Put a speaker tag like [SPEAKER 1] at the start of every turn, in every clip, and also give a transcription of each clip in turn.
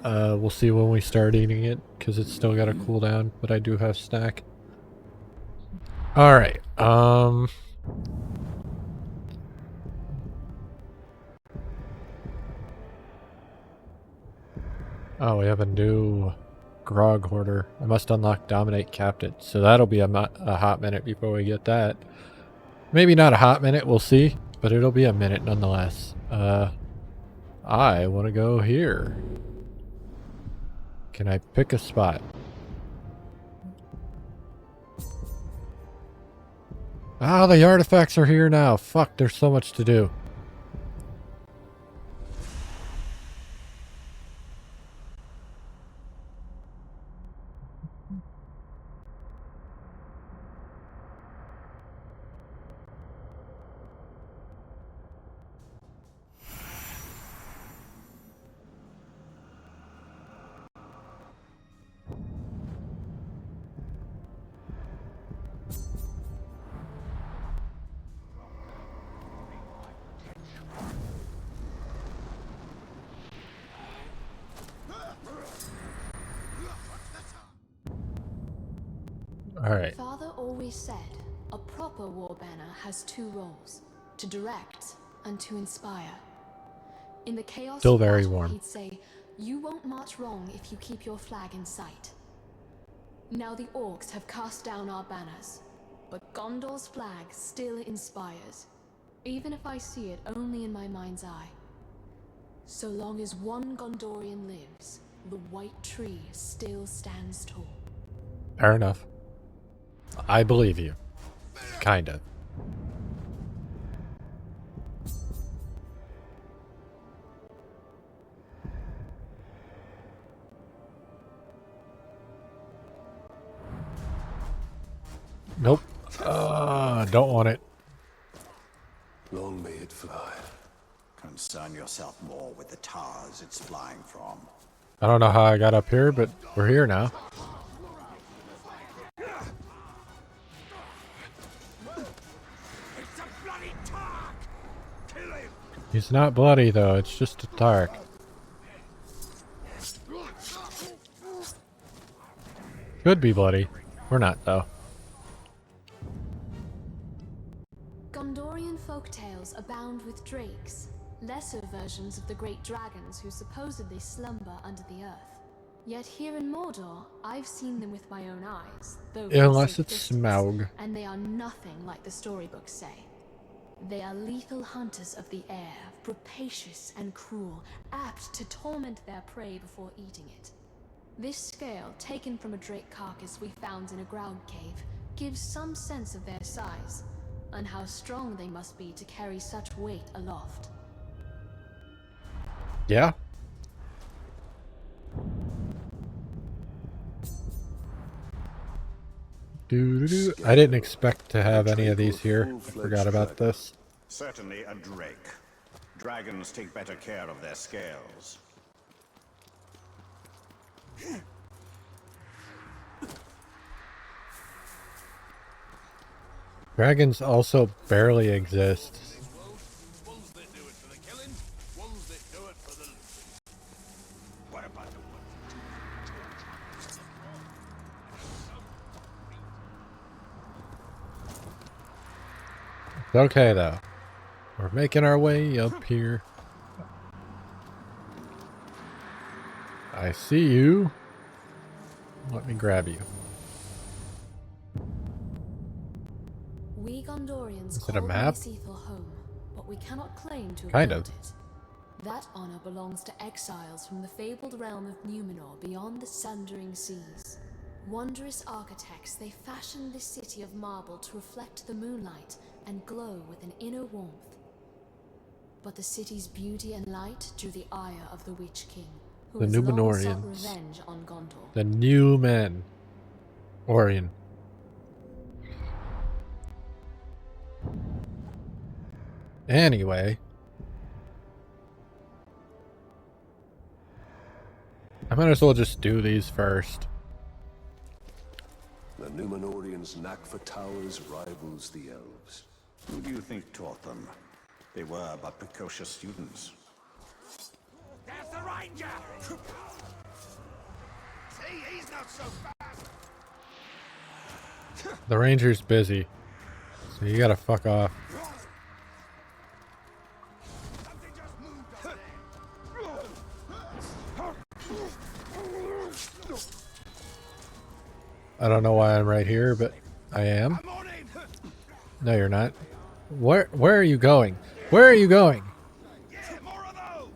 [SPEAKER 1] We'll see when we start eating it, because it's still got a cooldown, but I do have snack. Alright, oh, we have a new grog hoarder. I must unlock Dominate Captain, so that'll be a hot minute before we get that. Maybe not a hot minute, we'll see, but it'll be a minute nonetheless. I want to go here. Can I pick a spot? Ah, the artifacts are here now. Fuck, there's so much to do. Alright.
[SPEAKER 2] Father always said a proper war banner has two roles, to direct and to inspire. In the chaos
[SPEAKER 1] Still
[SPEAKER 2] of
[SPEAKER 1] very
[SPEAKER 2] battle,
[SPEAKER 1] warm.
[SPEAKER 2] he'd say, "You won't march wrong if you keep your flag in sight." Now the orcs have cast down our banners, but Gondor's flag still inspires, even if I see it only in my mind's eye. So long as one Gondorian lives, the white tree still stands tall.
[SPEAKER 1] Fair enough. I believe you. Kinda. Nope. Don't want it.
[SPEAKER 3] Long may it fly.
[SPEAKER 4] Concern yourself more with the towers it's flying from.
[SPEAKER 1] I don't know how I got up here, but we're here now. He's not bloody though, it's just a Tark. Could be bloody. We're not though.
[SPEAKER 2] Gondorian folktales abound with drakes, lesser versions of the great dragons who supposedly slumber under the earth. Yet here in Mordor, I've seen them with my own eyes, though
[SPEAKER 1] Unless it's Smaug.
[SPEAKER 2] and they are nothing like the storybooks say. They are lethal hunters of the air, rapacious and cruel, apt to torment their prey before eating it. This scale, taken from a drake carcass we found in a ground cave, gives some sense of their size, and how strong they must be to carry such weight aloft.
[SPEAKER 1] Yeah. I didn't expect to have any of these here. I forgot about this.
[SPEAKER 4] Certainly a drake. Dragons take better care of their scales.
[SPEAKER 1] Dragons also barely exist.
[SPEAKER 5] Ones that do it for the killing, ones that do it for the loot.
[SPEAKER 4] What about the
[SPEAKER 1] It's okay though. We're making our way up here. I see you. Let me grab you.
[SPEAKER 2] We Gondorians
[SPEAKER 1] Is it a
[SPEAKER 2] call
[SPEAKER 1] map?
[SPEAKER 2] Seathal home, but we cannot claim to have
[SPEAKER 1] Kind
[SPEAKER 2] built
[SPEAKER 1] of.
[SPEAKER 2] it. That honor belongs to exiles from the fabled realm of Numenor beyond the sundering seas. Wondrous architects, they fashioned this city of marble to reflect the moonlight and glow with an inner warmth. But the city's beauty and light drew the ire of the Witch King, who
[SPEAKER 1] The
[SPEAKER 2] has long sought
[SPEAKER 1] Numenorians.
[SPEAKER 2] revenge on Gondor.
[SPEAKER 1] The new men. Orion. Anyway. I might as well just do these first.
[SPEAKER 3] The Numenorians' knack for towers rivals the elves.
[SPEAKER 4] Who do you think taught them? They were but precocious students.
[SPEAKER 5] There's the ranger!
[SPEAKER 1] The ranger's busy, so you gotta fuck off. I don't know why I'm right here, but I am. No, you're not. Where are you going? Where are you going?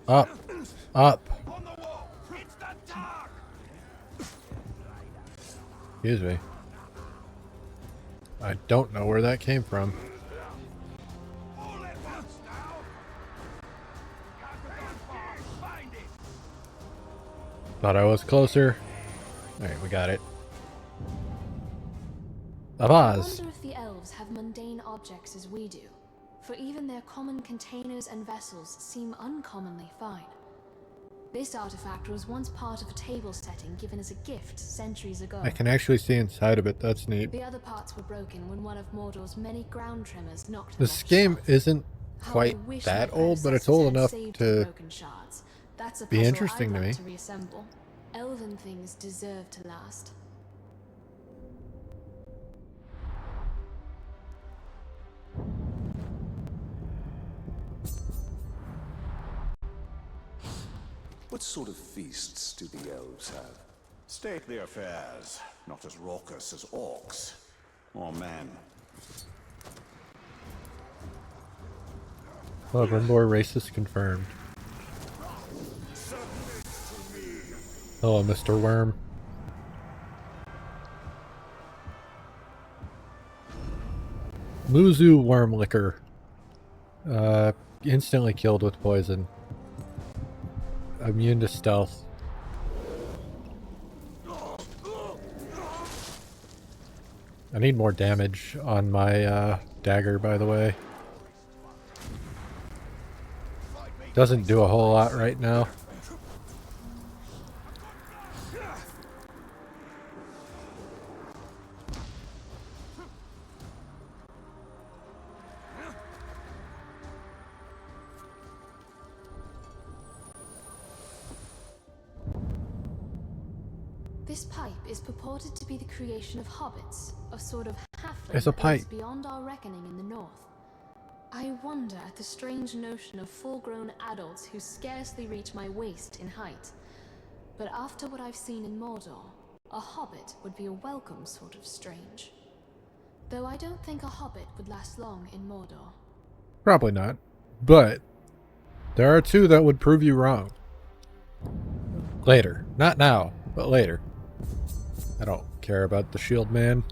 [SPEAKER 1] Up. Up. Excuse me. I don't know where that came from. Thought I was closer. Alright, we got it.
[SPEAKER 2] I
[SPEAKER 1] Avaz.
[SPEAKER 2] wonder if the elves have mundane objects as we do, for even their common containers and vessels seem uncommonly fine. This artifact was once part of a table setting given as a gift centuries ago.
[SPEAKER 1] I can actually see inside of it. That's neat.
[SPEAKER 2] The other parts were broken when one of Mordor's many ground trimmers knocked them
[SPEAKER 1] This
[SPEAKER 2] off
[SPEAKER 1] game
[SPEAKER 2] shelf.
[SPEAKER 1] isn't
[SPEAKER 2] How I
[SPEAKER 1] quite
[SPEAKER 2] wish
[SPEAKER 1] that
[SPEAKER 2] my
[SPEAKER 1] old, but it's
[SPEAKER 2] predecessors
[SPEAKER 1] old
[SPEAKER 2] had
[SPEAKER 1] enough
[SPEAKER 2] saved the
[SPEAKER 1] to
[SPEAKER 2] broken shards. That's a
[SPEAKER 1] be
[SPEAKER 2] puzzle
[SPEAKER 1] interesting
[SPEAKER 2] I'd
[SPEAKER 1] to
[SPEAKER 2] like
[SPEAKER 1] me.
[SPEAKER 2] to reassemble. Elven things deserve to last.
[SPEAKER 3] What sort of feasts do the elves have?
[SPEAKER 4] Stately affairs, not as raucous as orcs or men.
[SPEAKER 1] Oh, Grimboar racist confirmed. Hello, Mr. Worm. Muzu worm liquor. Instantly killed with poison. Immune to stealth. I need more damage on my dagger, by the way. Doesn't do a whole lot right now.
[SPEAKER 2] This pipe is purported to be the creation of hobbits, a sort of halfling
[SPEAKER 1] It's a
[SPEAKER 2] that lives
[SPEAKER 1] pipe.
[SPEAKER 2] beyond our reckoning in the north. I wonder at the strange notion of full-grown adults who scarcely reach my waist in height. But after what I've seen in Mordor, a hobbit would be a welcome sort of strange. Though I don't think a hobbit would last long in Mordor.
[SPEAKER 1] Probably not. But there are two that would prove you wrong. Later. Not now, but later. I don't care about the shield man.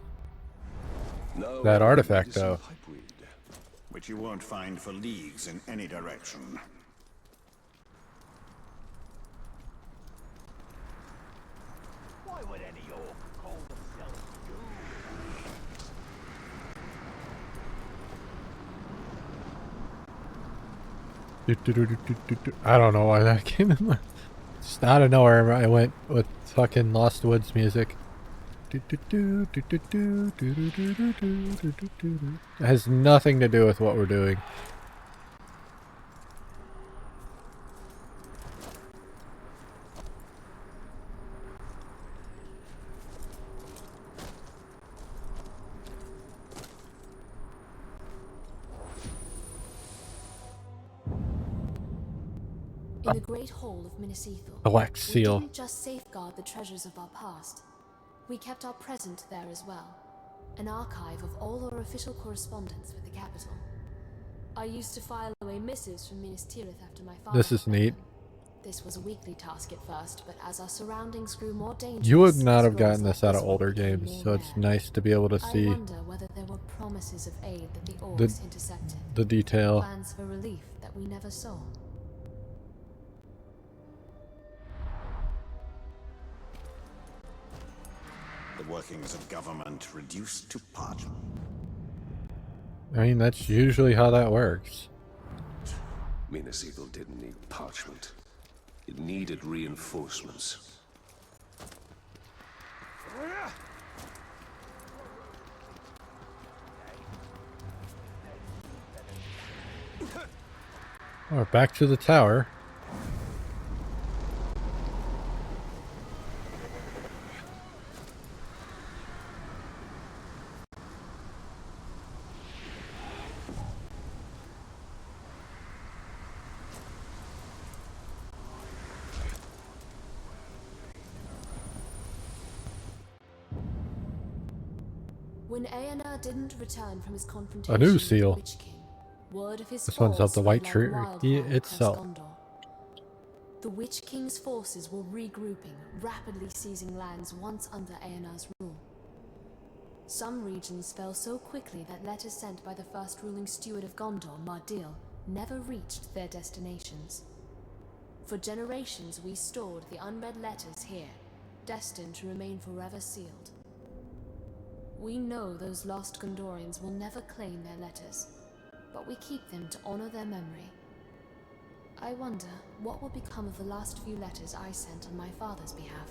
[SPEAKER 3] No,
[SPEAKER 1] That artifact,
[SPEAKER 3] medicine
[SPEAKER 1] though.
[SPEAKER 3] pipeweed.
[SPEAKER 4] Which you won't find for leagues in any direction.
[SPEAKER 5] Why would any orc call themselves
[SPEAKER 1] I don't know why that came in. Just out of nowhere, I went with fucking Lost Woods music. It has nothing to do with what we're doing.
[SPEAKER 2] In the Great Hall of Minas Ithil,
[SPEAKER 1] A wax
[SPEAKER 2] we
[SPEAKER 1] seal.
[SPEAKER 2] didn't just safeguard the treasures of our past. We kept our present there as well. An archive of all our official correspondence with the capital. I used to file away missives from Minas Tirith after my father.
[SPEAKER 1] This is
[SPEAKER 2] fled
[SPEAKER 1] neat.
[SPEAKER 2] them. This was a weekly task at first, but as our surroundings grew more dangerous,
[SPEAKER 1] You would not have
[SPEAKER 2] scrolls
[SPEAKER 1] gotten
[SPEAKER 2] like
[SPEAKER 1] this out of
[SPEAKER 2] one
[SPEAKER 1] older
[SPEAKER 2] became
[SPEAKER 1] games,
[SPEAKER 2] more
[SPEAKER 1] so it's
[SPEAKER 2] rare.
[SPEAKER 1] nice to be able to
[SPEAKER 2] I
[SPEAKER 1] see
[SPEAKER 2] wonder whether there were promises of aid that the orcs intercepted.
[SPEAKER 1] the detail.
[SPEAKER 2] Plans for relief that we never saw.
[SPEAKER 4] The workings of government reduced to parchment.
[SPEAKER 1] I mean, that's usually how that works.
[SPEAKER 3] Minas Ithil didn't need parchment. It needed reinforcements.
[SPEAKER 1] Or back to the tower.
[SPEAKER 2] When Aenar didn't return from his
[SPEAKER 1] A
[SPEAKER 2] confrontation
[SPEAKER 1] new
[SPEAKER 2] with the
[SPEAKER 1] seal.
[SPEAKER 2] Witch King, word of his
[SPEAKER 1] This one's
[SPEAKER 2] fall
[SPEAKER 1] of the
[SPEAKER 2] spread
[SPEAKER 1] White
[SPEAKER 2] like
[SPEAKER 1] Tree
[SPEAKER 2] wildfire across
[SPEAKER 1] itself.
[SPEAKER 2] Gondor. The Witch King's forces were regrouping, rapidly seizing lands once under Aenar's rule. Some regions fell so quickly that letters sent by the first ruling steward of Gondor, Mardil, never reached their destinations. For generations we stored the unread letters here, destined to remain forever sealed. We know those lost Gondorians will never claim their letters, but we keep them to honor their memory. I wonder what will become of the last few letters I sent on my father's behalf.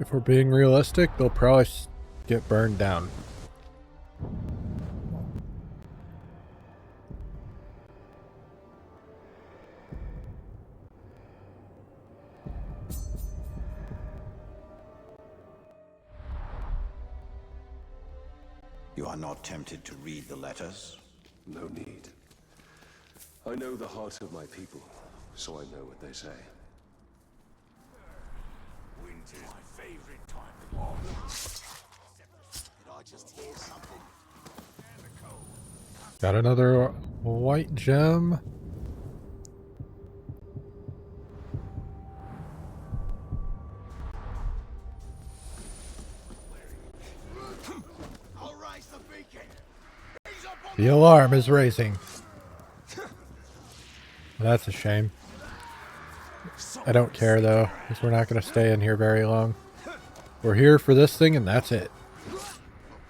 [SPEAKER 1] If we're being realistic, they'll probably get burned down.
[SPEAKER 4] You are not tempted to read the letters?
[SPEAKER 3] No need. I know the heart of my people, so I know what they say.
[SPEAKER 5] Winter's my favorite time of year. Did I just hear something? And the cold.
[SPEAKER 1] Got another white gem.
[SPEAKER 5] I'll raise the beacon. He's up on
[SPEAKER 1] The alarm is raising. That's a shame. I don't care though, because we're not going to stay in here very long. We're here for this thing and that's it.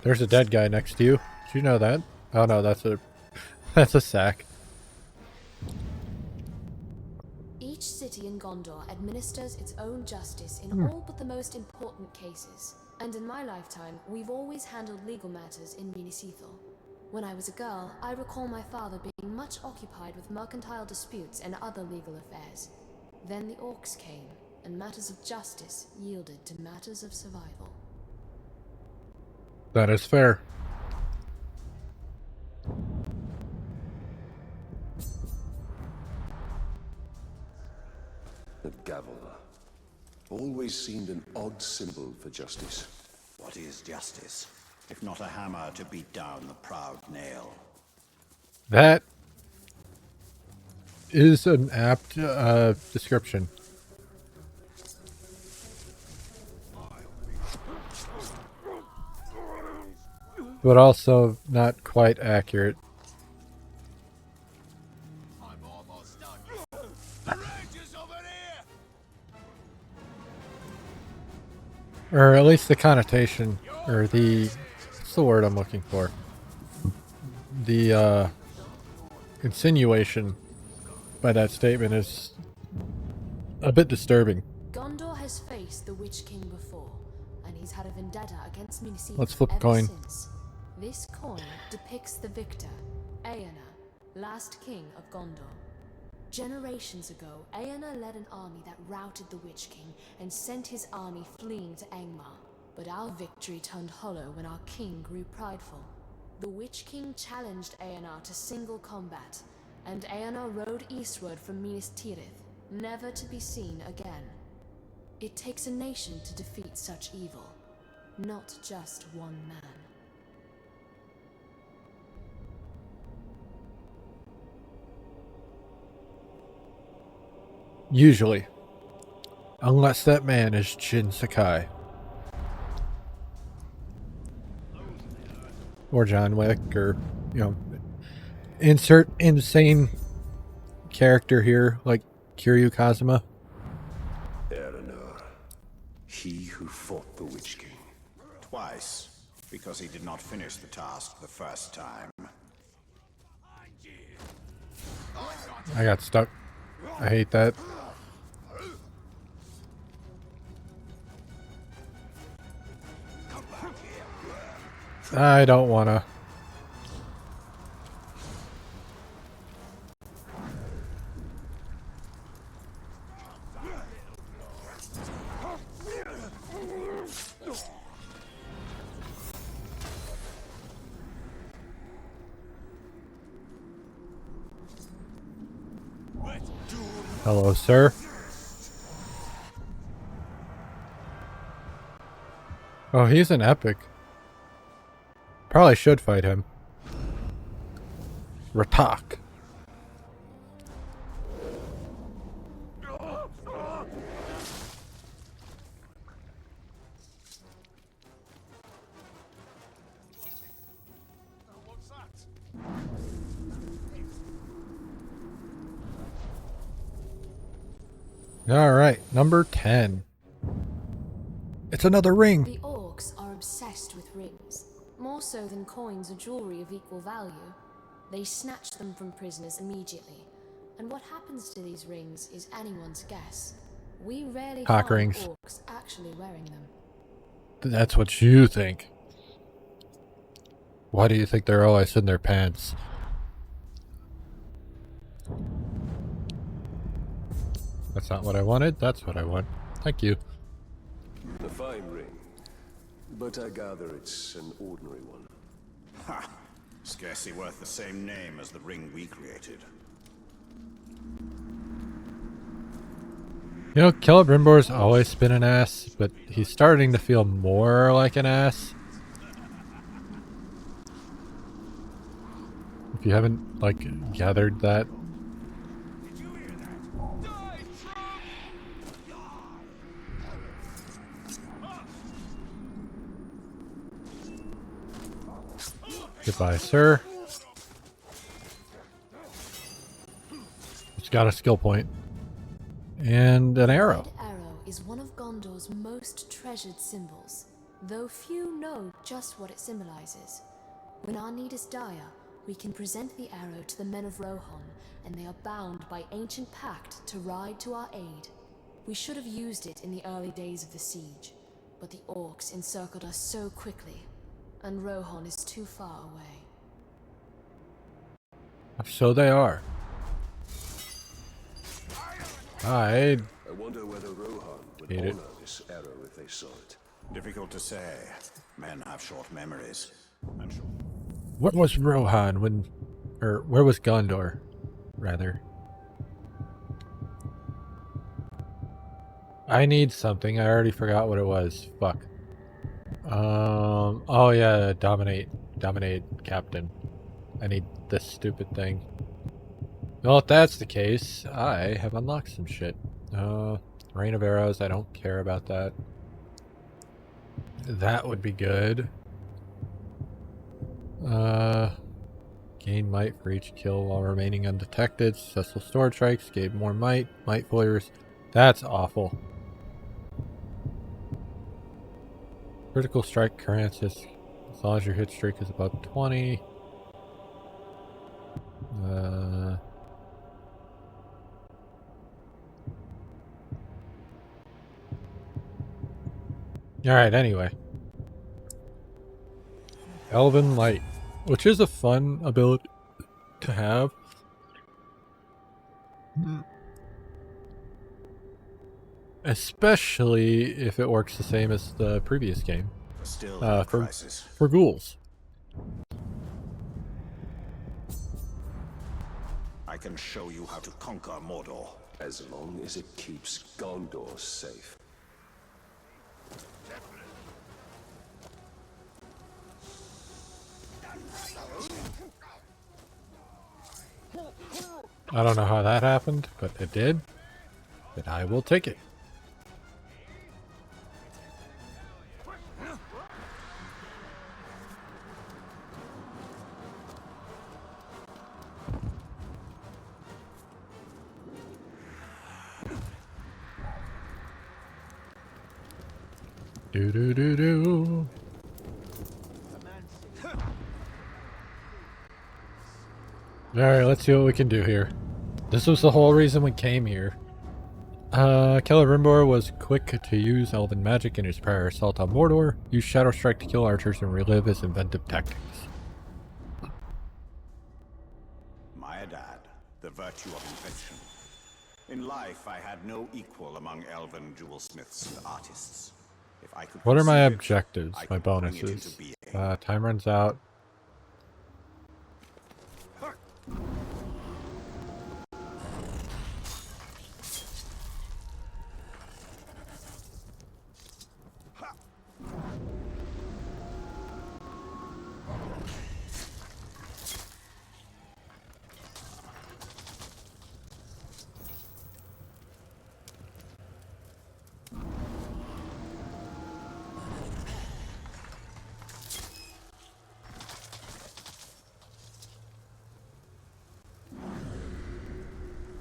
[SPEAKER 1] There's a dead guy next to you. Did you know that? Oh no, that's a sack.
[SPEAKER 2] Each city in Gondor administers its own justice in all but the most important cases. And in my lifetime, we've always handled legal matters in Minas Ithil. When I was a girl, I recall my father being much occupied with mercantile disputes and other legal affairs. Then the orcs came, and matters of justice yielded to matters of survival.
[SPEAKER 1] That is fair.
[SPEAKER 3] The gavel. Always seemed an odd symbol for justice.
[SPEAKER 4] What is justice, if not a hammer to beat down the proud nail?
[SPEAKER 1] That is an apt description. But also not quite accurate.
[SPEAKER 5] I'm almost done. The Rangers over here.
[SPEAKER 1] Or at least the connotation, or the, what's the word I'm looking for? The insinuation by that statement is a bit disturbing.
[SPEAKER 2] Gondor has faced the Witch King before, and he's had a vendetta against Minas Ithil
[SPEAKER 1] Let's flip a
[SPEAKER 2] ever
[SPEAKER 1] coin.
[SPEAKER 2] since. This coin depicts the victor, Aenar, last king of Gondor. Generations ago, Aenar led an army that routed the Witch King and sent his army fleeing to Angmar. But our victory turned hollow when our king grew prideful. The Witch King challenged Aenar to single combat, and Aenar rode eastward from Minas Tirith, never to be seen again. It takes a nation to defeat such evil, not just one man.
[SPEAKER 1] Usually. Unless that man is Jin Sakai. Or John Wick, or, you know, insert insane character here, like Kiryu Kazuma.
[SPEAKER 3] Erenor. He who fought the Witch King.
[SPEAKER 4] Twice, because he did not finish the task the first time.
[SPEAKER 1] I got stuck. I hate that. I don't wanna. Hello, sir. Oh, he's an epic. Probably should fight him. Ratak.
[SPEAKER 5] What's that?
[SPEAKER 1] Alright, number 10. It's another ring.
[SPEAKER 2] The orcs are obsessed with rings, more so than coins or jewelry of equal value. They snatch them from prisoners immediately, and what happens to these rings is anyone's guess. We rarely
[SPEAKER 1] Cock
[SPEAKER 2] find
[SPEAKER 1] rings.
[SPEAKER 2] orcs actually wearing them.
[SPEAKER 1] That's what you think. Why do you think they're always in their pants? That's not what I wanted. That's what I want. Thank you.
[SPEAKER 3] A fine ring. But I gather it's an ordinary one.
[SPEAKER 4] Ha! Scarcely worth the same name as the ring we created.
[SPEAKER 1] You know, Celebrimbor's always been an ass, but he's starting to feel more like an ass. If you haven't, like, gathered that.
[SPEAKER 5] Did you hear that? Die,
[SPEAKER 1] Goodbye, sir. It's got a skill point. And an arrow.
[SPEAKER 2] The arrow is one of Gondor's most treasured symbols, though few know just what it symbolizes. When our need is dire, we can present the arrow to the men of Rohan, and they are bound by ancient pact to ride to our aid. We should have used it in the early days of the siege, but the orcs encircled us so quickly, and Rohan is too far away.
[SPEAKER 1] So they are. I
[SPEAKER 3] wonder whether Rohan would
[SPEAKER 1] hate it.
[SPEAKER 3] honor this arrow if they saw it.
[SPEAKER 4] Difficult to say. Men have short memories. I'm sure.
[SPEAKER 1] What was Rohan when... Or where was Gondor, rather? I need something. I already forgot what it was. Fuck. Oh yeah, dominate, captain. I need this stupid thing. Well, if that's the case, I have unlocked some shit. Rain of arrows, I don't care about that. That would be good. Gain might for each kill while remaining undetected. Successful sword strikes, gave more might. Might foilers. That's awful. Critical strike occurrences as long as your hit streak is above 20. Alright, anyway. Elven Light, which is a fun ability to have. Especially if it works the same as the previous game.
[SPEAKER 4] Still in crisis.
[SPEAKER 1] For ghouls.
[SPEAKER 4] I can show you how to conquer Mordor.
[SPEAKER 3] As long as it keeps Gondor safe.
[SPEAKER 1] I don't know how that happened, but it did. And I will take it. Do do do do. Alright, let's see what we can do here. This was the whole reason we came here. Celebrimbor was quick to use elven magic in his prior assault on Mordor, used Shadow Strike to kill archers and relive his inventive tactics.
[SPEAKER 4] Dad, the virtue of invention. In life, I had no equal among elven jewelsmiths and artists. If I could
[SPEAKER 1] What are my
[SPEAKER 4] conceive it,
[SPEAKER 1] objectives,
[SPEAKER 4] I
[SPEAKER 1] my
[SPEAKER 4] could bring it into
[SPEAKER 1] bonuses?
[SPEAKER 4] being.
[SPEAKER 1] Time runs out.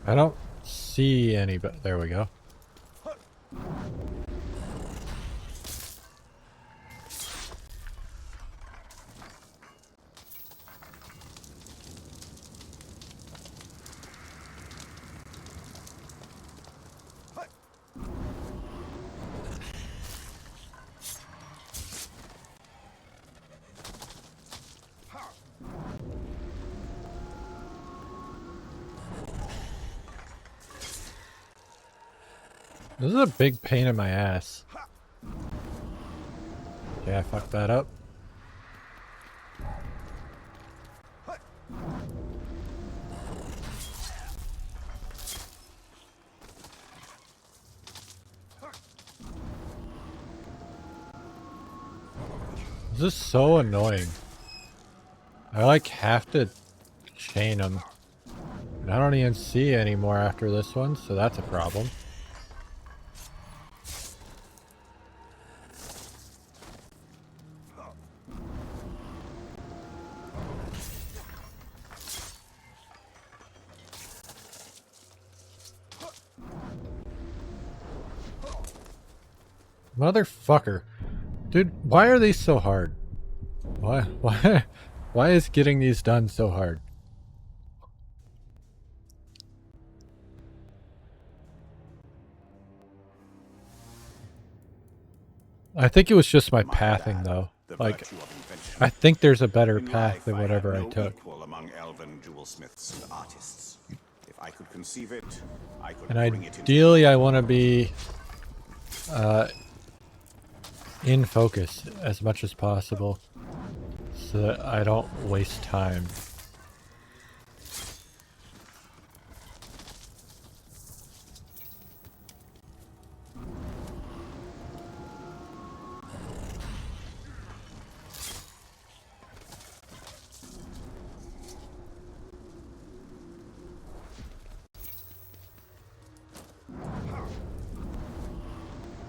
[SPEAKER 1] I don't see any, but there we go. This is a big pain in my ass. Yeah, I fucked that up. This is so annoying. I like have to chain them. And I don't even see any more after this one, so that's a problem. Motherfucker. Dude, why are these so hard? Why is getting these done so hard? I think it was just my pathing, though. Like, I think there's a better path than whatever I took.
[SPEAKER 4] Among elven jewelsmiths and artists. If I could conceive it, I could
[SPEAKER 1] And
[SPEAKER 4] bring it into
[SPEAKER 1] ideally, I want to be in focus as much as possible so that I don't waste time.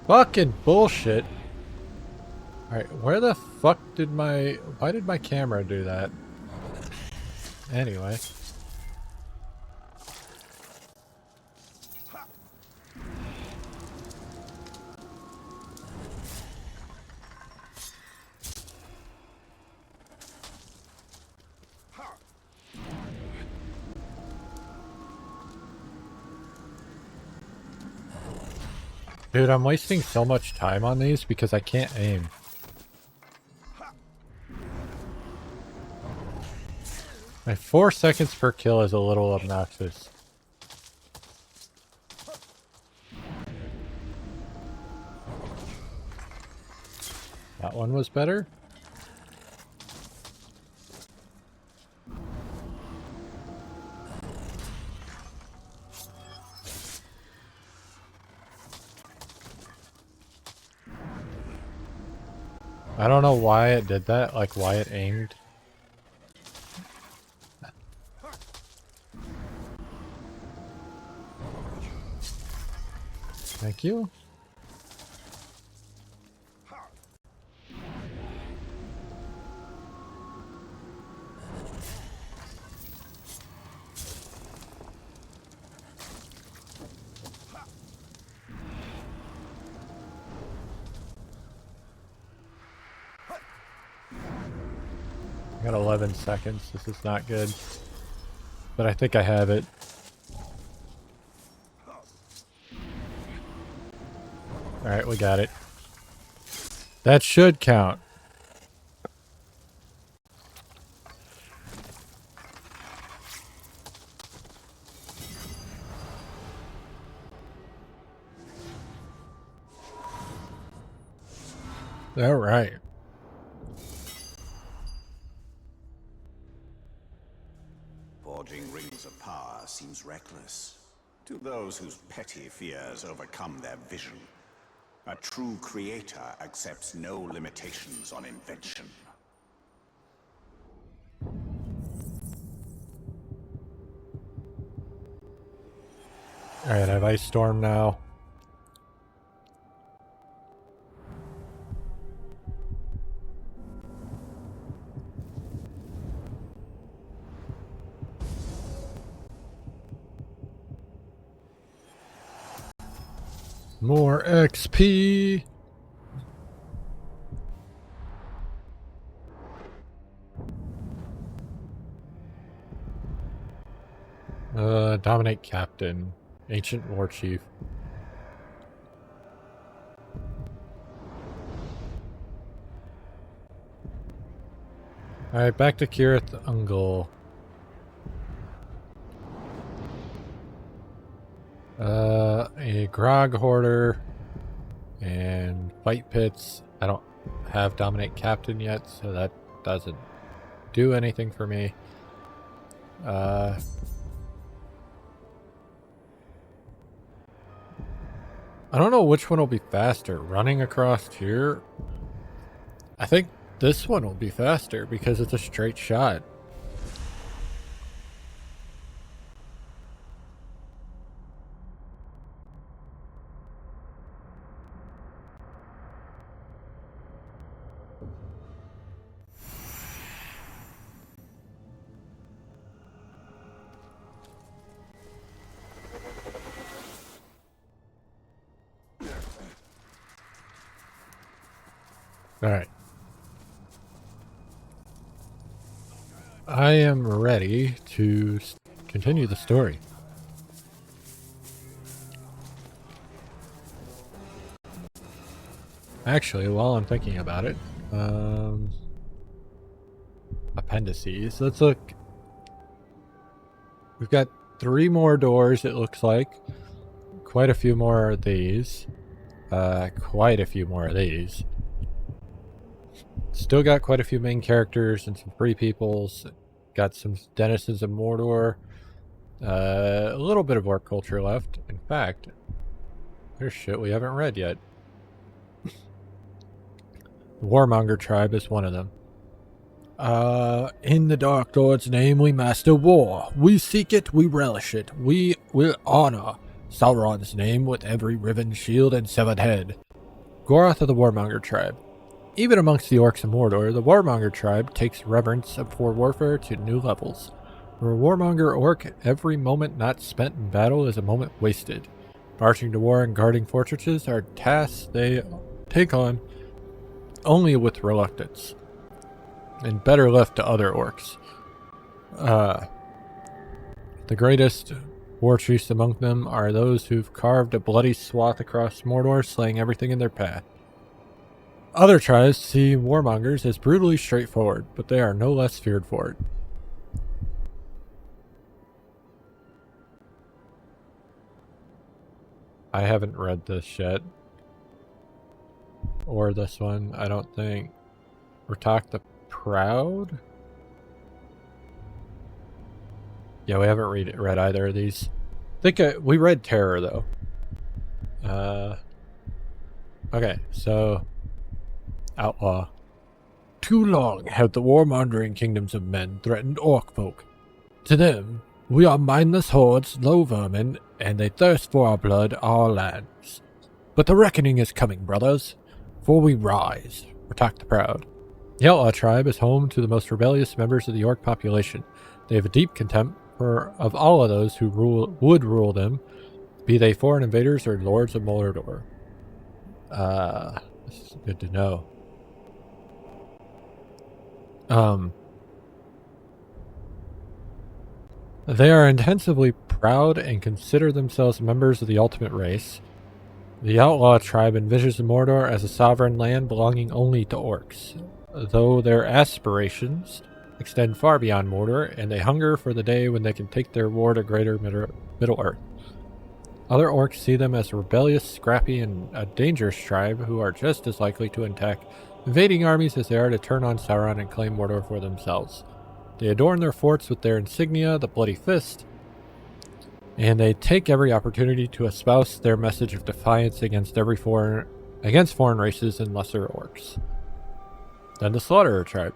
[SPEAKER 1] Fucking bullshit. Alright, where the fuck did why did my camera do that? Anyway. Dude, I'm wasting so much time on these because I can't aim. My 4 seconds per kill is a little obnoxious. That one was better. I don't know why it did that, like why it aimed. Thank you. I got 11 seconds. This is not good. But I think I have it. Alright, we got it. That should count. Alright.
[SPEAKER 4] Forging rings of power seems reckless. To those whose petty fears overcome their vision, a true creator accepts no limitations on invention.
[SPEAKER 1] Alright, I have Ice Storm now. More XP! Dominate Captain. Ancient War Chief. Alright, back to Kirith Ungol. A Grog Hoarder and Fight Pits. I don't have Dominate Captain yet, so that doesn't do anything for me. I don't know which one will be faster, running across here. I think this one will be faster because it's a straight shot. Alright. I am ready to continue the story. Actually, while I'm thinking about it, appendices. Let's look. We've got 3 more doors, it looks like. Quite a few more of these. Quite a few more of these. Still got quite a few main characters and some free peoples. Got some denizens of Mordor. A little bit of orc culture left. In fact, there's shit we haven't read yet. The Warmonger tribe is one of them. In the Dark Lord's name we master war. We seek it, we relish it. We will honor Sauron's name with every riven shield and severed head. Goroth of the Warmonger tribe. Even amongst the orcs of Mordor, the Warmonger tribe takes reverence for warfare to new levels. For a Warmonger orc, every moment not spent in battle is a moment wasted. Marching to war and guarding fortresses are tasks they take on only with reluctance, and better left to other orcs. The greatest war chiefs among them are those who've carved a bloody swath across Mordor, slaying everything in their path. Other tribes see warmongers as brutally straightforward, but they are no less feared for it. I haven't read this yet. Or this one, I don't think. Ratak the Proud? Yeah, we haven't read either of these. I think we read Terror, though. Okay, so... Outlaw. Too long have the warmongering kingdoms of men threatened orc folk. To them, we are mindless hordes, low vermin, and they thirst for our blood, our lands. But the reckoning is coming, brothers, for we rise. Ratak the Proud. The Outlaw tribe is home to the most rebellious members of the orc population. They have a deep contempt of all of those who would rule them, be they foreign invaders or lords of Mordor. This is good to know. They are intensively proud and consider themselves members of the ultimate race. The Outlaw tribe envisions Mordor as a sovereign land belonging only to orcs, though their aspirations extend far beyond Mordor, and they hunger for the day when they can take their war to greater Middle-earth. Other orcs see them as rebellious, scrappy, and a dangerous tribe who are just as likely to attack invading armies as they are to turn on Sauron and claim Mordor for themselves. They adorn their forts with their insignia, the Bloody Fist, and they take every opportunity to espouse their message of defiance against foreign races and lesser orcs. Then the Slaughterer tribe.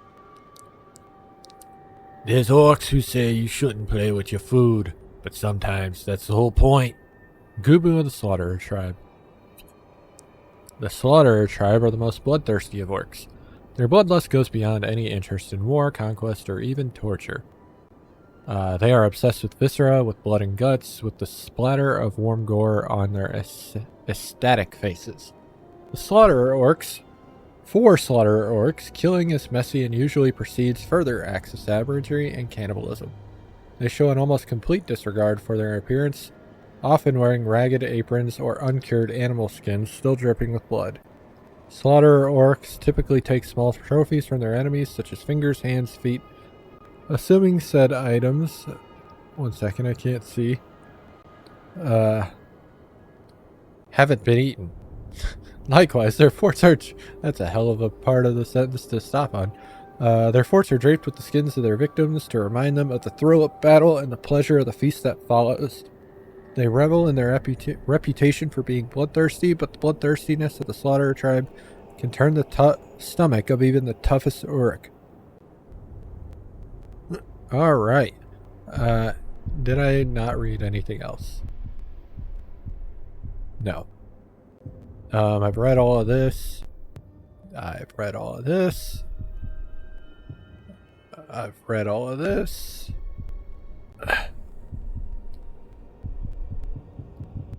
[SPEAKER 1] There's orcs who say you shouldn't play with your food, but sometimes that's the whole point. Gubu of the Slaughterer tribe. The Slaughterer tribe are the most bloodthirsty of orcs. Their bloodlust goes beyond any interest in war, conquest, or even torture. They are obsessed with viscera, with blood and guts, with the splatter of warm gore on their ecstatic faces. The slaughterer orcs. For slaughterer orcs, killing is messy and usually precedes further acts of savagery and cannibalism. They show an almost complete disregard for their appearance, often wearing ragged aprons or uncured animal skins still dripping with blood. Slaughterer orcs typically take small trophies from their enemies, such as fingers, hands, feet. Assuming said items... One second, I can't see. Haven't been eaten. Likewise, their forts are... That's a hell of a part of the sentence to stop on. Their forts are draped with the skins of their victims to remind them of the thrill of battle and the pleasure of the feast that follows. They revel in their reputation for being bloodthirsty, but the bloodthirstiness of the slaughterer tribe can turn the stomach of even the toughest Uruk. Alright. Did I not read anything else? No. I've read all of this. I've read all of this. I've read all of this.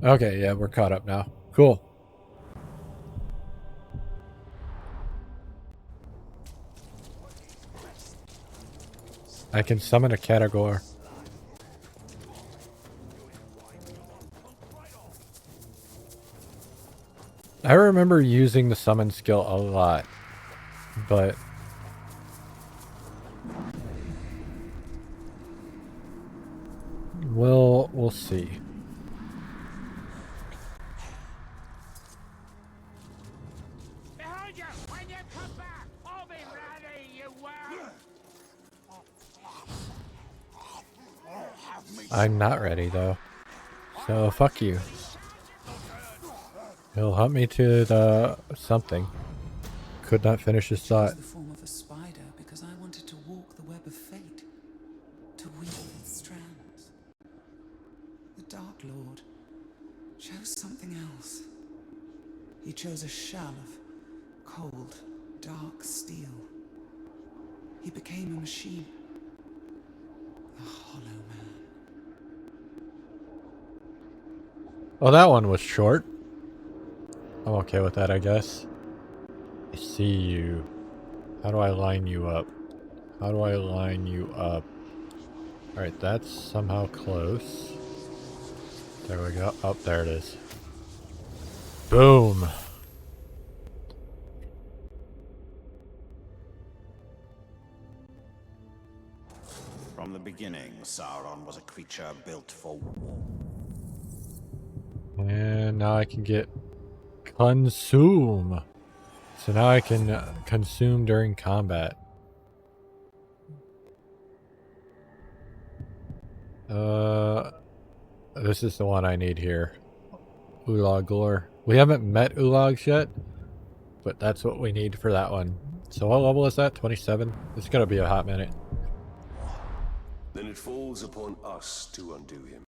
[SPEAKER 1] Okay, yeah, we're caught up now. Cool. I can summon a Catagor. I remember using the summon skill a lot, but we'll see.
[SPEAKER 5] Behind you! When you come back, I'll be ready, you will!
[SPEAKER 1] I'm not ready though, so fuck you. He'll hunt me to the something. Could not finish his thought.
[SPEAKER 6] The form of a spider because I wanted to walk the web of fate, to weave its strands. The Dark Lord chose something else. He chose a shell of cold, dark steel. He became a machine, a hollow man.
[SPEAKER 1] Oh, that one was short. I'm okay with that, I guess. I see you. How do I line you up? How do I line you up? Alright, that's somehow close. There we go. Oh, there it is. Boom!
[SPEAKER 4] From the beginning, Sauron was a creature built for war.
[SPEAKER 1] And now I can get consume. So now I can consume during combat. This is the one I need here. Ulag Gore. We haven't met Ulags yet, but that's what we need for that one. So what level is that? 27? It's gonna be a hot minute.
[SPEAKER 3] Then it falls upon us to undo him.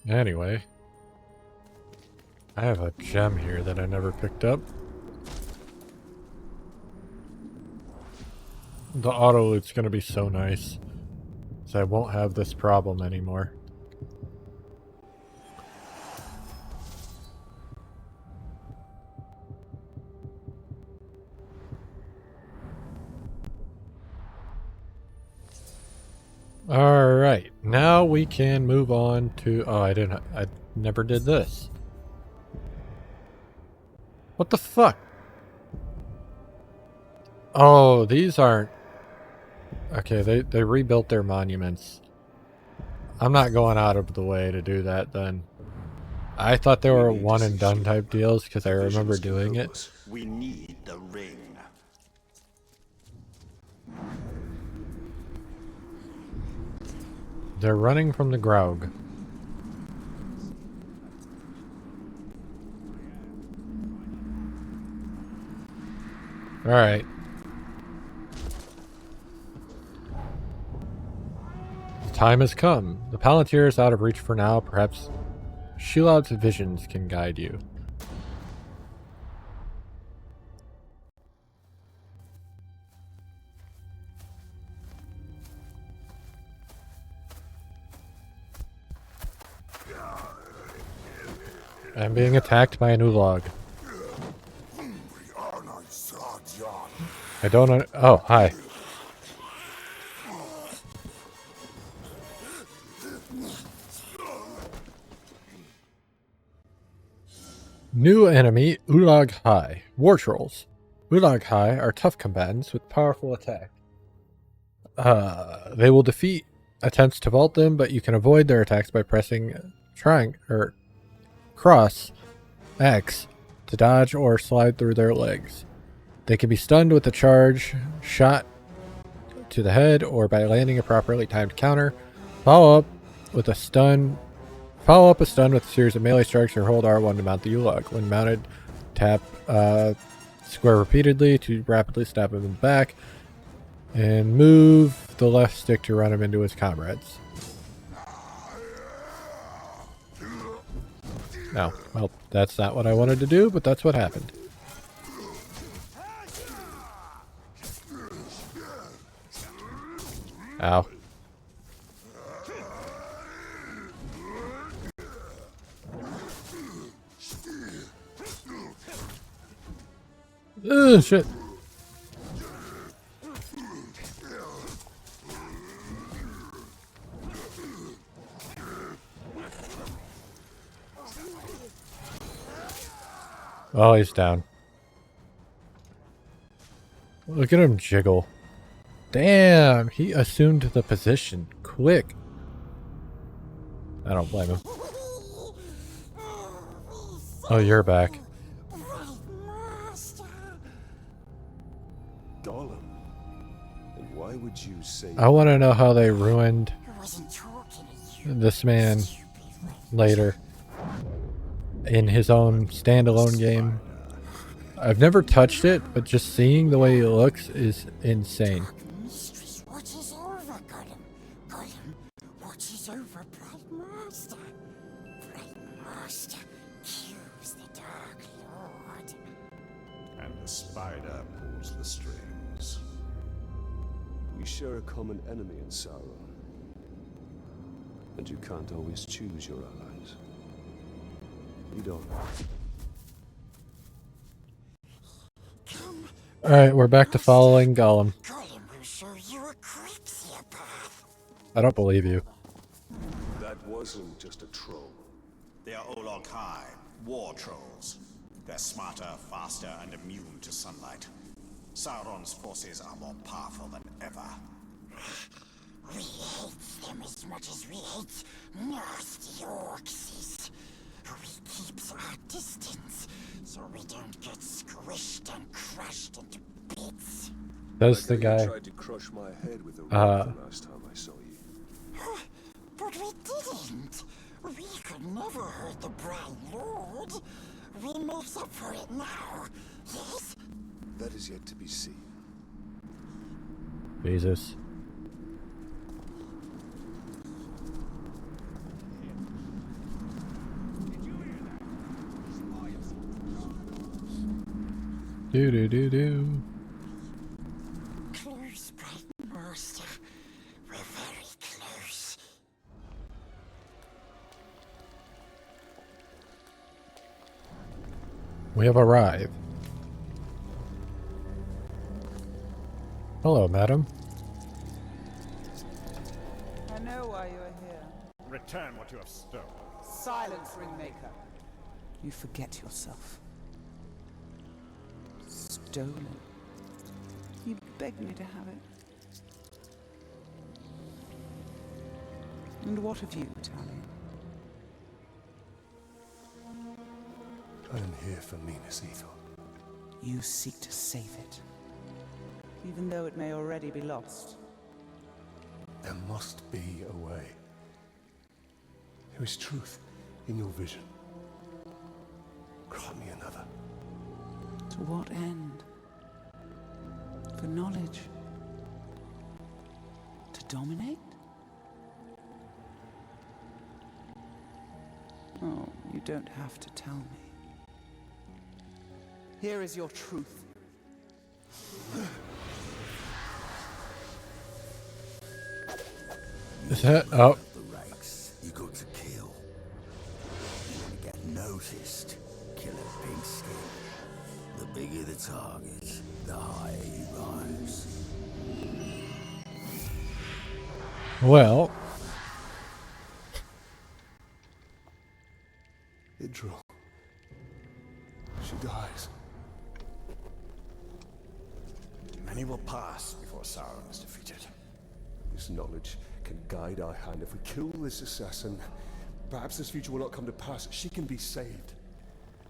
[SPEAKER 1] Anyway. I have a gem here that I never picked up. The auto loot's gonna be so nice. So I won't have this problem anymore. Alright, now we can move on to... Oh, I never did this. What the fuck? Oh, these aren't... Okay, they rebuilt their monuments. I'm not going out of the way to do that then. I thought they were one and done type deals because I remember doing it.
[SPEAKER 4] We need the ring.
[SPEAKER 1] They're running from the Graug. Alright. The time has come. The Palantir is out of reach for now. Perhaps Shelob's visions can guide you. I'm being attacked by an Ulog. I don't. Oh, hi. New enemy, Ulag Hai. War Trolls. Ulag Hai are tough combatants with powerful attack. They will defeat attempts to vault them, but you can avoid their attacks by pressing cross X to dodge or slide through their legs. They can be stunned with a charge, shot to the head, or by landing a properly timed counter. Follow up a stun with a series of melee strikes or hold R1 to mount the Ulag. When mounted, tap square repeatedly to rapidly stab him in the back, and move the left stick to run him into his comrades. No, well, that's not what I wanted to do, but that's what happened. Ow. Ugh, shit. Oh, he's down. Look at him jiggle. Damn, he assumed the position. Quick. I don't blame him. Oh, you're back.
[SPEAKER 3] Gollum. And why would you say...
[SPEAKER 1] I want to know how they ruined this man later in his own standalone game. I've never touched it, but just seeing the way he looks is insane.
[SPEAKER 7] What is over, Gollum? Gollum, what is over, Bright Master? Bright Master cues the Dark Lord.
[SPEAKER 4] And the spider pulls the strings.
[SPEAKER 3] We share a common enemy in Sauron. And you can't always choose your allies. You don't.
[SPEAKER 1] Alright, we're back to following Gollum.
[SPEAKER 7] Gollum will show you a creepier path.
[SPEAKER 1] I don't believe you.
[SPEAKER 3] That wasn't just a troll.
[SPEAKER 4] They are Olog-Hai, war trolls. They're smarter, faster, and immune to sunlight. Sauron's forces are more powerful than ever.
[SPEAKER 7] We hate them as much as we hate nasty orcs. We keeps our distance so we don't get squished and crushed into bits.
[SPEAKER 1] That's the
[SPEAKER 3] You
[SPEAKER 1] guy.
[SPEAKER 3] tried to crush my head with a rock the last time I saw you.
[SPEAKER 7] But we didn't. We could never hurt the Bright Lord. We makes up for it now. Yes?
[SPEAKER 3] That is yet to be seen.
[SPEAKER 1] Jesus. Do do do do.
[SPEAKER 7] Close, Bright Master. We're very close.
[SPEAKER 1] We have arrived. Hello, madam.
[SPEAKER 8] I know why you are here.
[SPEAKER 5] Return what you have stolen.
[SPEAKER 8] Silence, Ringmaker. You forget yourself. Stolen. You begged me to have it. And what of you, Talion?
[SPEAKER 3] I am here for Minas Ithil.
[SPEAKER 8] You seek to save it. Even though it may already be lost.
[SPEAKER 3] There must be a way. There is truth in your vision. Grant me another.
[SPEAKER 8] To what end? For knowledge? To dominate? Oh, you don't have to tell me. Here is your truth.
[SPEAKER 1] Is that? Oh.
[SPEAKER 9] The rakes you got to kill. You want to get noticed.
[SPEAKER 5] target, the higher you rise.
[SPEAKER 1] Well,
[SPEAKER 3] Idril. She dies.
[SPEAKER 4] Many will pass before Sauron is defeated.
[SPEAKER 3] This knowledge can guide our hand. If we kill this assassin, perhaps this future will not come to pass. She can be saved.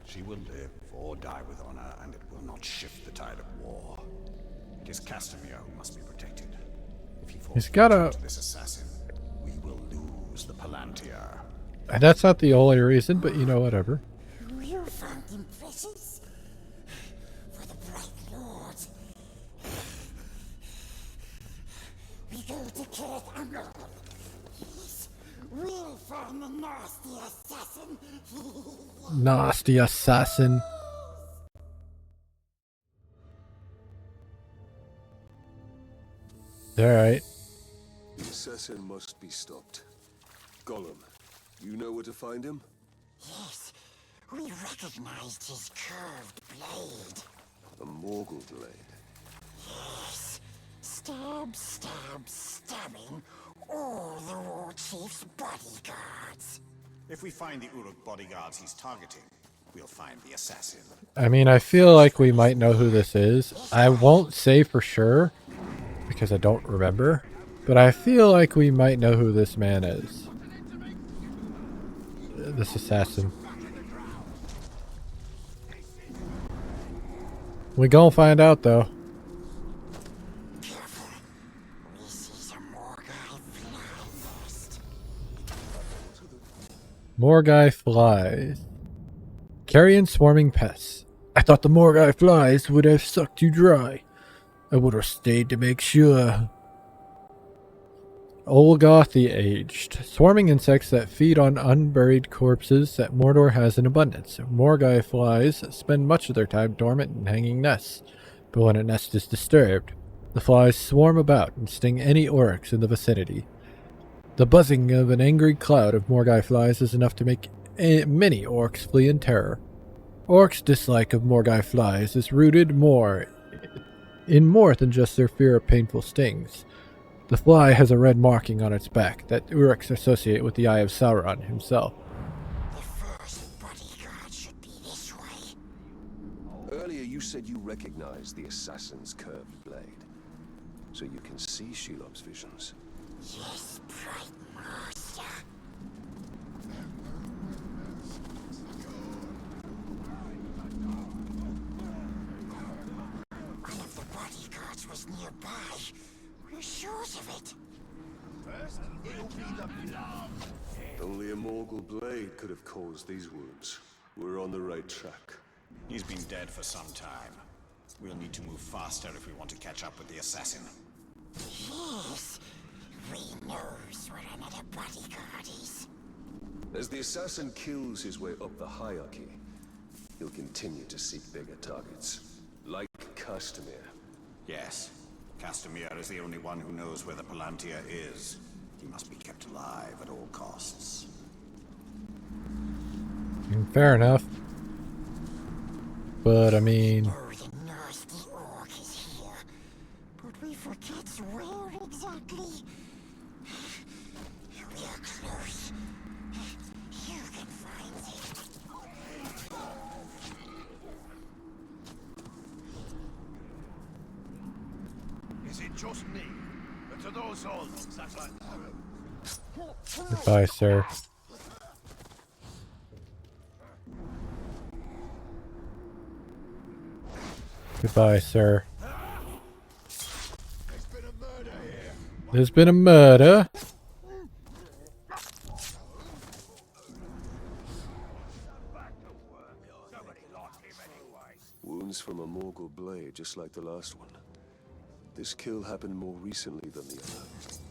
[SPEAKER 4] She will live or die with honor, and it will not shift the tide of war. It is Castamere who must be protected. If he falls
[SPEAKER 1] he's got a...
[SPEAKER 4] to this assassin, we will lose the Palantir.
[SPEAKER 1] And that's not the only reason, but you know, whatever.
[SPEAKER 7] You found him precious for the Bright Lord. We go to Kirith Umber. Yes, we'll find the nasty assassin.
[SPEAKER 1] Nasty assassin. Alright.
[SPEAKER 3] The assassin must be stopped. Gollum, you know where to find him?
[SPEAKER 7] Yes, we recognized his curved blade.
[SPEAKER 3] A Morgul blade.
[SPEAKER 7] Yes, stab, stab, stabbing all the war chief's bodyguards.
[SPEAKER 4] If we find the Uruk bodyguards he's targeting, we'll find the assassin.
[SPEAKER 1] I mean, I feel like we might know who this is. I won't say for sure, because I don't remember. But I feel like we might know who this man is. This assassin. We gonna find out, though.
[SPEAKER 7] Careful, this is a Morgai fly nest.
[SPEAKER 1] Morgai flies. Carrion swarming pests. I thought the Morgai flies would have sucked you dry. I would have stayed to make sure. Olgoth the Aged. Swarming insects that feed on unburied corpses that Mordor has in abundance. Morgai flies spend much of their time dormant in hanging nests, but when a nest is disturbed, the flies swarm about and sting any orcs in the vicinity. The buzzing of an angry cloud of Morgai flies is enough to make many orcs flee in terror. Orcs' dislike of Morgai flies is rooted in more than just their fear of painful stings. The fly has a red marking on its back that Uruks associate with the Eye of Sauron himself.
[SPEAKER 7] The first bodyguard should be this way.
[SPEAKER 3] Earlier you said you recognized the assassin's curved blade. So you can see Shelob's visions.
[SPEAKER 7] Yes, Bright Master. One of the bodyguards was nearby. We're sure of it.
[SPEAKER 5] First, it'll be the blood.
[SPEAKER 3] Only a Morgul blade could have caused these wounds. We're on the right track.
[SPEAKER 4] He's been dead for some time. We'll need to move faster if we want to catch up with the assassin.
[SPEAKER 7] Yes, we knows where another bodyguard is.
[SPEAKER 3] As the assassin kills his way up the hierarchy, he'll continue to seek bigger targets. Like Castamere.
[SPEAKER 4] Yes, Castamere is the only one who knows where the Palantir is. He must be kept alive at all costs.
[SPEAKER 1] Fair enough. But, I mean...
[SPEAKER 7] Oh, the nasty orc is here. But we forget where exactly. We are close. You can find it.
[SPEAKER 5] Is it just me? But to those old that I...
[SPEAKER 1] Goodbye, sir. Goodbye, sir.
[SPEAKER 5] There's been a murder here.
[SPEAKER 1] There's been a murder.
[SPEAKER 5] Nobody liked him anyway.
[SPEAKER 3] Wounds from a Morgul blade, just like the last one. This kill happened more recently than the other.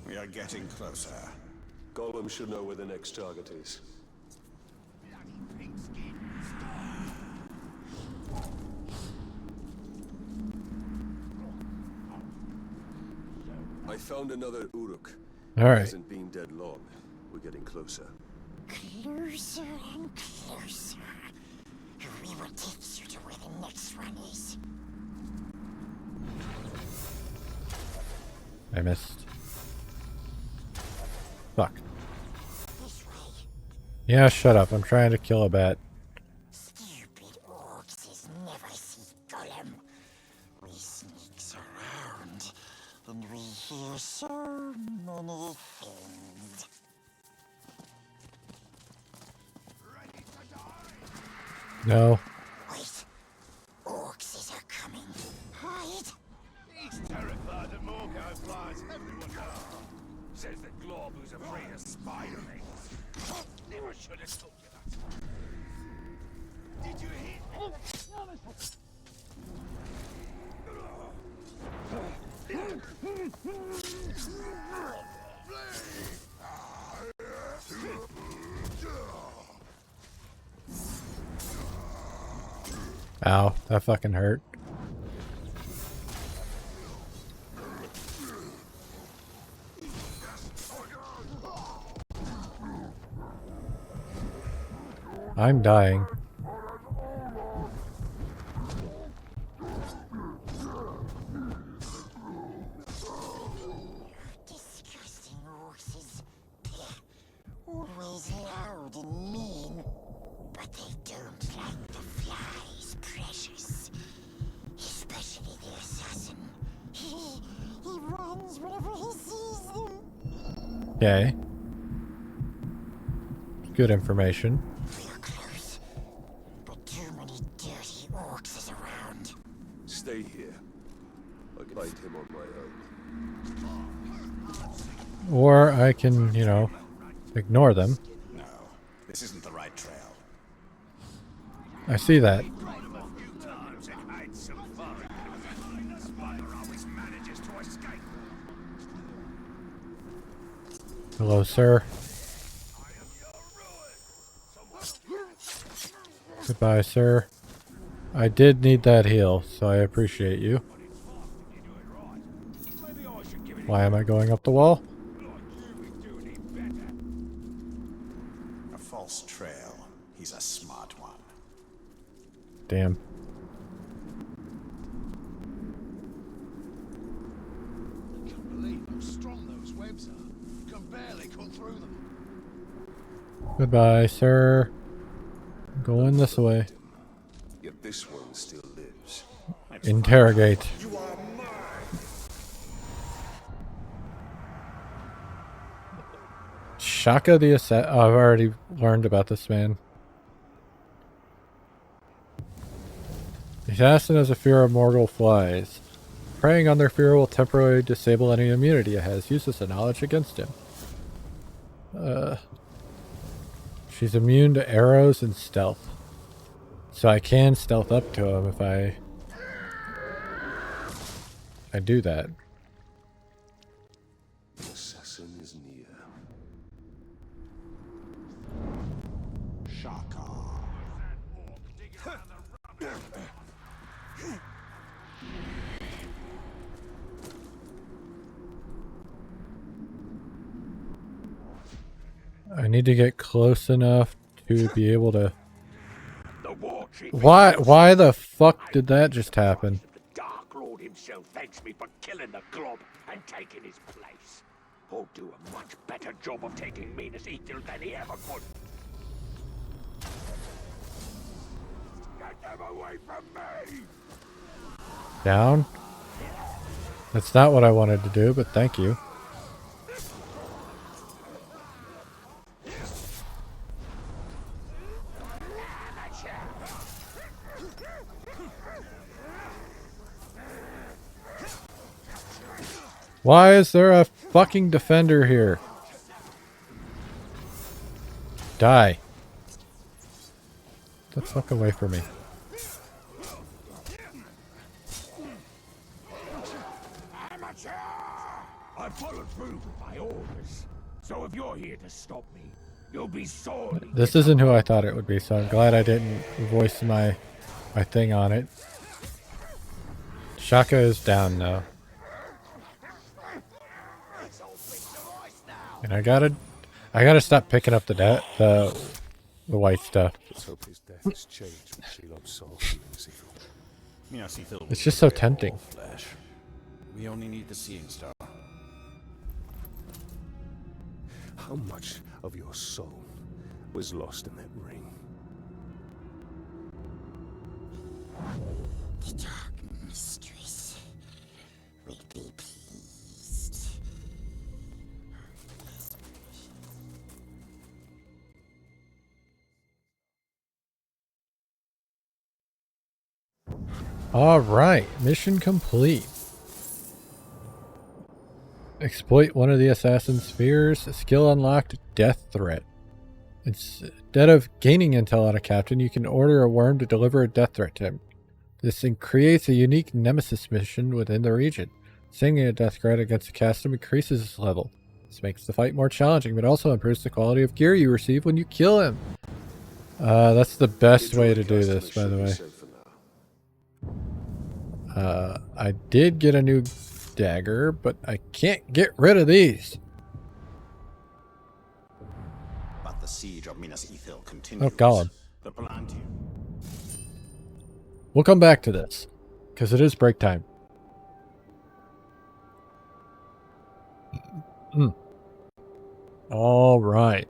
[SPEAKER 4] We are getting closer.
[SPEAKER 3] Gollum should know where the next target is.
[SPEAKER 5] Bloody pink skin.
[SPEAKER 3] I found another Uruk.
[SPEAKER 1] Alright.
[SPEAKER 3] Hasn't been dead long. We're getting closer.
[SPEAKER 7] Closer and closer. We will take you to where the next one is.
[SPEAKER 1] I missed. Fuck.
[SPEAKER 7] This way.
[SPEAKER 1] Yeah, shut up. I'm trying to kill a bat.
[SPEAKER 7] Stupid orcs never see Gollum. We sneaks around, and we hear so many things.
[SPEAKER 1] No.
[SPEAKER 7] Wait. Orcs are coming. Hide.
[SPEAKER 5] He's terrified of Morgo flies. Everyone knows. Says the glob who's afraid of spider-mans. Never should have told you that. Did you hit?
[SPEAKER 1] Ow, that fucking hurt. I'm dying.
[SPEAKER 7] Disgusting orcs. Always loud and mean. But they don't like the flies, precious. Especially the assassin. He runs whenever he sees them.
[SPEAKER 1] Okay. Good information.
[SPEAKER 7] We're close. But too many dirty orcs is around.
[SPEAKER 3] Stay here. I can fight him on my own.
[SPEAKER 1] Or I can, you know, ignore them.
[SPEAKER 4] No, this isn't the right trail.
[SPEAKER 1] I see that. Hello, sir. Goodbye, sir. I did need that heal, so I appreciate you. Why am I going up the wall?
[SPEAKER 4] A false trail. He's a smart one.
[SPEAKER 1] Damn.
[SPEAKER 5] I can't believe how strong those webs are. You can barely cut through them.
[SPEAKER 1] Goodbye, sir. Going this way.
[SPEAKER 3] Yet this one still lives.
[SPEAKER 1] Interrogate.
[SPEAKER 3] You are mine!
[SPEAKER 1] Shaka the assassin. Oh, I've already learned about this man. The assassin has a fear of mortal flies. Preying on their fear will temporarily disable any immunity it has. Use this knowledge against him. She's immune to arrows and stealth. So I can stealth up to him if I do that.
[SPEAKER 3] The assassin is near.
[SPEAKER 4] Shaka.
[SPEAKER 1] I need to get close enough to be able to...
[SPEAKER 5] The war chief.
[SPEAKER 1] Why the fuck did that just happen?
[SPEAKER 5] The Dark Lord himself thanks me for killing the glob and taking his place. He'll do a much better job of taking Minas Ithil than he ever could. Get them away from me!
[SPEAKER 1] Down? That's not what I wanted to do, but thank you. Why is there a fucking defender here? Die. Get the fuck away from me.
[SPEAKER 5] Amateur! I followed through with my orders. So if you're here to stop me, you'll be sorely.
[SPEAKER 1] This isn't who I thought it would be, so I'm glad I didn't voice my thing on it. Shaka is down now. And I gotta stop picking up the white stuff.
[SPEAKER 3] Let's hope his death has changed what Shelob's soul feelings evil.
[SPEAKER 4] Minas Ithil will
[SPEAKER 1] It's just so
[SPEAKER 4] destroy
[SPEAKER 1] tempting.
[SPEAKER 4] all flesh. We only need the Seeing Star.
[SPEAKER 3] How much of your soul was lost in that ring?
[SPEAKER 7] The Dark Mistress will be pleased.
[SPEAKER 1] Alright, mission complete. Exploit one of the assassin's spheres. Skill unlocked, death threat. Instead of gaining intel on a captain, you can order a worm to deliver a death threat to him. This creates a unique nemesis mission within the region. Sending a death threat against a captain increases his level. This makes the fight more challenging, but also improves the quality of gear you receive when you kill him. That's the best way to do this, by the way. I did get a new dagger, but I can't get rid of these.
[SPEAKER 4] But the siege of Minas Ithil continues.
[SPEAKER 1] Oh, God.
[SPEAKER 4] The Palantir.
[SPEAKER 1] We'll come back to this, because it is break time. All right.